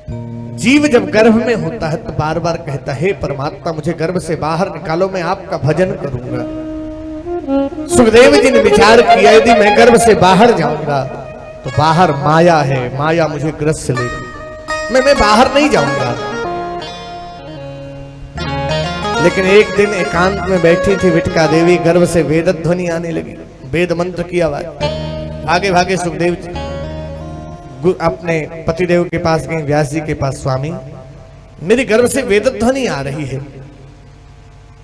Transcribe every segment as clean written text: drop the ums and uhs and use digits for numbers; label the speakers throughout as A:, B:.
A: जीव जब गर्भ में होता है तो बार बार कहता है, परमात्मा मुझे गर्भ से बाहर निकालो, मैं आपका भजन करूंगा। सुखदेव जी ने विचार किया, यदि मैं गर्भ से बाहर जाऊंगा तो बाहर माया है, माया मुझे ग्रस लेगी, मैं बाहर नहीं जाऊंगा। लेकिन एक दिन एकांत में बैठी थी विटका देवी, गर्भ से वेद ध्वनि आने लगी, वेद मंत्र की आवाज। भागे भागे सुखदेव जी अपने पतिदेव के पास गए, व्यास जी के पास, स्वामी मेरे गर्भ से वेद ध्वनि आ रही है,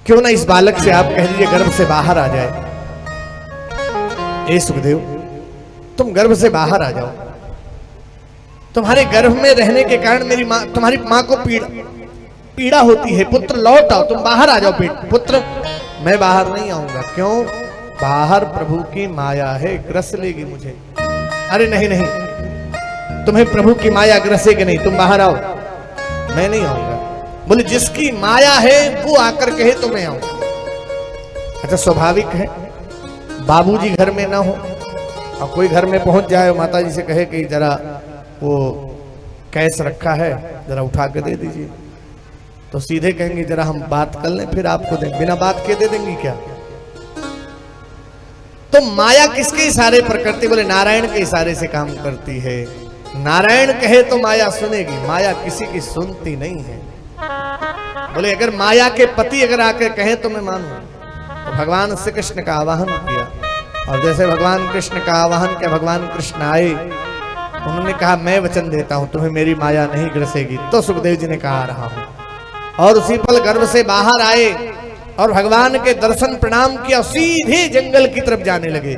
A: क्यों ना इस बालक से आप कह दीजिए गर्भ से बाहर आ जाए। ए सुखदेव, तुम गर्भ से बाहर आ जाओ, तुम्हारे गर्भ में रहने के कारण मेरी माँ, तुम्हारी माँ को पीड़ा होती है, पुत्र लौट आओ, तुम बाहर आ जाओ पुत्र। मैं बाहर नहीं आऊंगा, क्यों? बाहर प्रभु की माया है, ग्रस लेगी मुझे। अरे नहीं नहीं, तुम्हें प्रभु की माया ग्रसेगी नहीं, तुम बाहर आओ। मैं नहीं आऊंगा। बोले जिसकी माया है वो आकर कहे तो मैं आऊंगा। अच्छा, स्वाभाविक है बाबूजी घर में ना हो और कोई घर में पहुंच जाए, माता जी से कहे कि जरा वो कैश रखा है जरा उठा के दे दीजिए, तो सीधे कहेंगे जरा हम बात कर लें फिर आपको दें। बिना बात के दे देंगी क्या? तो माया किसके इशारे पर करती? बोले नारायण के इशारे से काम करती है। नारायण कहे तो माया सुनेगी, माया किसी की सुनती नहीं है। बोले अगर माया के पति अगर आकर कहे तो मैं मानूं। तो भगवान श्री कृष्ण का आवाहन किया, और जैसे भगवान कृष्ण का आवाहन किया, भगवान कृष्ण आए, उन्होंने कहा मैं वचन देता हूं तुम्हें मेरी माया नहीं ग्रसेगी। तो सुखदेव जी ने कहा आ रहा हूं, और उसी पल गर्भ से बाहर आए और भगवान के दर्शन प्रणाम किया, सीधे जंगल की तरफ जाने लगे।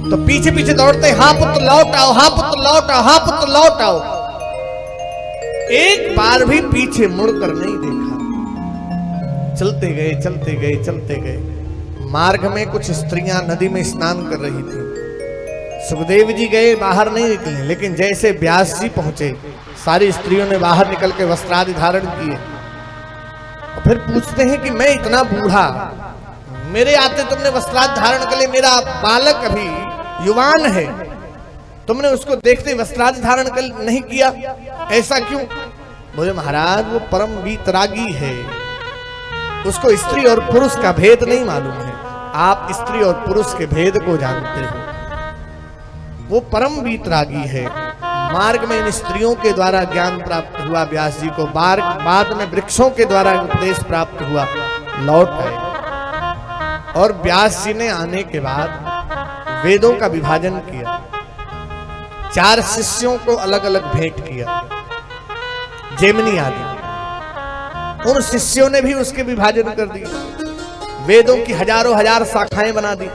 A: तो पीछे पीछे दौड़ते, हाँ पुत्र लौट आओ, हाँ पुत्र लौट आओ, हाँ पुत्र लौट आओ। एक बार भी पीछे मुड़कर नहीं देखा। चलते गए चलते गए चलते गए। मार्ग में कुछ स्त्रियां नदी में स्नान कर रही थी। सुखदेव जी गए, बाहर नहीं निकले, लेकिन जैसे व्यास जी पहुंचे सारी स्त्रियों ने बाहर निकल के वस्त्रादि धारण किए। फिर पूछते हैं कि मैं इतना बूढ़ा, मेरे आते तुमने वस्त्रादि धारण कर लिए, मेरा बालक अभी युवान है, तुमने उसको देखते वस्त्रादि धारण कर नहीं किया, ऐसा क्यों? बोले महाराज वो परम वीतरागी है, उसको स्त्री और पुरुष का भेद नहीं मालूम है। आप स्त्री और पुरुष के भेद को जानते हो, वो परम वीतरागी है। मार्ग में इन स्त्रियों के द्वारा ज्ञान प्राप्त हुआ व्यास जी को, बाद में वृक्षों के द्वारा उपदेश प्राप्त हुआ, लौट आए। और व्यास जी ने आने के बाद वेदों का विभाजन किया, 4 शिष्यों को अलग अलग भेंट किया, जैमिनी आदि। उन शिष्यों ने भी उसके विभाजन कर दिया, वेदों की हजारों हजार शाखाएं बना दी।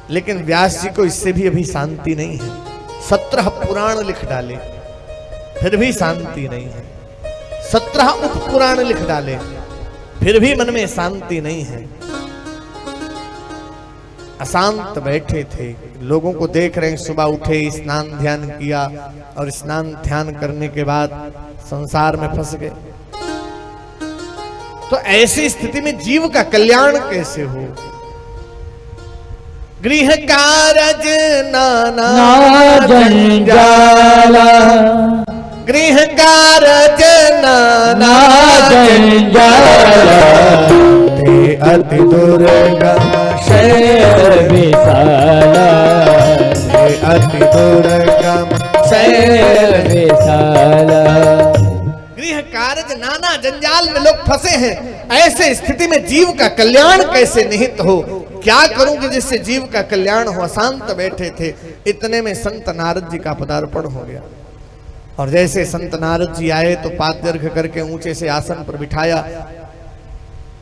A: लेकिन व्यास जी को इससे भी अभी शांति नहीं है। 17 पुराण लिख डाले फिर भी शांति नहीं है, 17 उपपुराण लिख डाले फिर भी मन में शांति नहीं है। अशांत बैठे थे, लोगों को देख रहे हैं, सुबह उठे, स्नान ध्यान किया, और स्नान ध्यान करने के बाद संसार में फंस गए। तो ऐसी स्थिति में जीव का कल्याण कैसे हो? गृह कारज नाना जंजाला, गृह कारज नाना जंजाला, ते अति दुर्गम शैल विशाला, ते अति दुर्गम शैल विशाला। गृह कारज नाना जंजाल में लोग फंसे हैं। ऐसे स्थिति में जीव का कल्याण कैसे निहित हो? क्या करूं कि जिससे जीव का कल्याण हो? अशांत बैठे थे, इतने में संत नारद जी का पदार्पण हो गया। और जैसे संत नारद जी आए तो पादर्घ करके ऊंचे से आसन पर बिठाया।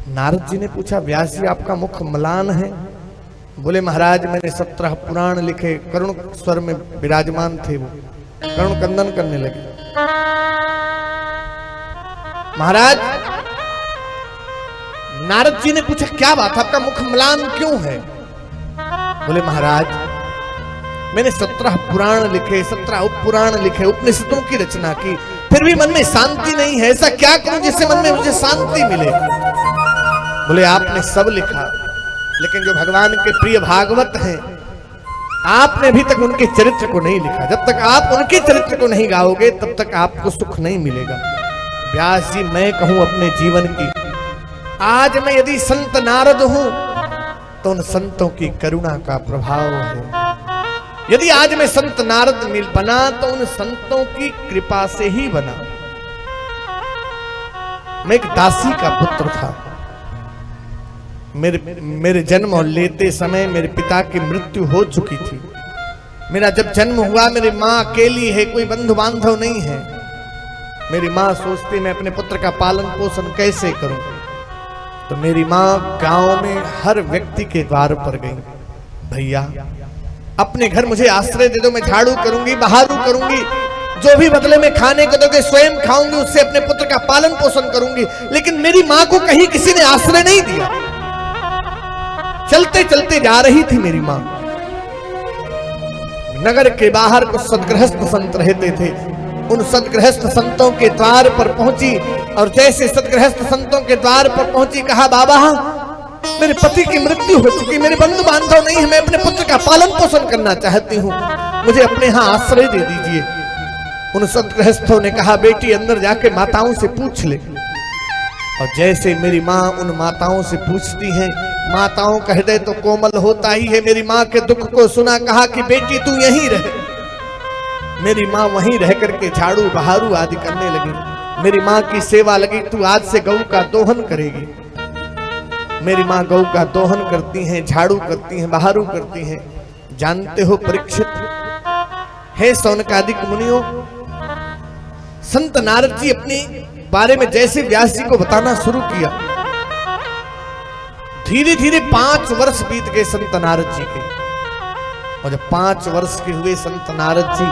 A: नारद जी ने पूछा, व्यास जी आपका मुख म्लान है? बोले महाराज मैंने 17 पुराण लिखे। करुण स्वर में विराजमान थे, वो करुण कंदन करने लगे। महाराज, नारद जी ने पूछा क्या बात, आपका मुख म्लान क्यों है? बोले महाराज मैंने 17 पुराण लिखे, 17 उपपुराण लिखे, उपनिषदों की रचना की, फिर भी मन में शांति नहीं है। ऐसा क्या करूं जिससे मन में मुझे शांति मिले? बोले आपने सब लिखा, लेकिन जो भगवान के प्रिय भागवत हैं आपने अभी तक उनके चरित्र को नहीं लिखा। जब तक आप उनके चरित्र को नहीं गाओगे तब तक आपको सुख नहीं मिलेगा। व्यास जी, मैं कहूं अपने जीवन की, आज मैं यदि संत नारद हूं तो उन संतों की करुणा का प्रभाव है। यदि आज मैं संत नारद मिल बना तो उन संतों की कृपा से ही बना। मैं एक दासी का पुत्र था। मेरे जन्म लेते समय मेरे पिता की मृत्यु हो चुकी थी। मेरा जब जन्म हुआ मेरी माँ अकेली है, कोई बंधु बांधव नहीं है। मेरी माँ सोचती मैं अपने पुत्र का पालन पोषण कैसे करूं, तो मेरी माँ गांव में हर व्यक्ति के द्वार पर गई, भैया अपने घर मुझे आश्रय दे दो, मैं झाड़ू करूंगी, बहारू करूंगी, जो भी बदले में खाने को दोगे स्वयं खाऊंगी, उससे अपने पुत्र का पालन पोषण करूंगी। लेकिन मेरी माँ को कहीं किसी ने आश्रय नहीं दिया। चलते चलते जा रही थी मेरी माँ। नगर के बाहर कुछ सदगृहस्थ संत रहते थे। उन सदगृहस्थ संतों के द्वार पर पहुंची और जैसे सदगृहस्थ संतों के द्वार पर पहुंची कहा, बाबा मेरे पति की मृत्यु हो चुकी, मेरे बंधु बांधव नहीं है, मैं अपने पुत्र का पालन पोषण करना चाहती हूँ, मुझे अपने यहाँ आश्रय दे दीजिए। उन सदगृहस्थों ने कहा, बेटी अंदर जाके माताओं से पूछ ले। और जैसे मेरी माँ उन माताओं से पूछती है, माताओं का हृदय तो कोमल होता ही है। मेरी माँ के दुख को सुना, कहा कि बेटी तू यहीं रहे। मेरी माँ वहीं रह करके झाड़ू बहारू आदि करने लगी। मेरी माँ की सेवा लगी, तू आज से गऊ का दोहन करेगी। मेरी माँ गऊ का दोहन करती हैं, झाड़ू करती हैं, बहारू करती हैं। जानते हो परीक्षित, हे सौनकादिक मुनियों, संत नारद जी अपने बारे में जैसे व्यास जी को बताना शुरू किया, धीरे धीरे 5 वर्ष बीत गए संत नारद जी के। और जब 5 वर्ष के हुए संत नारद जी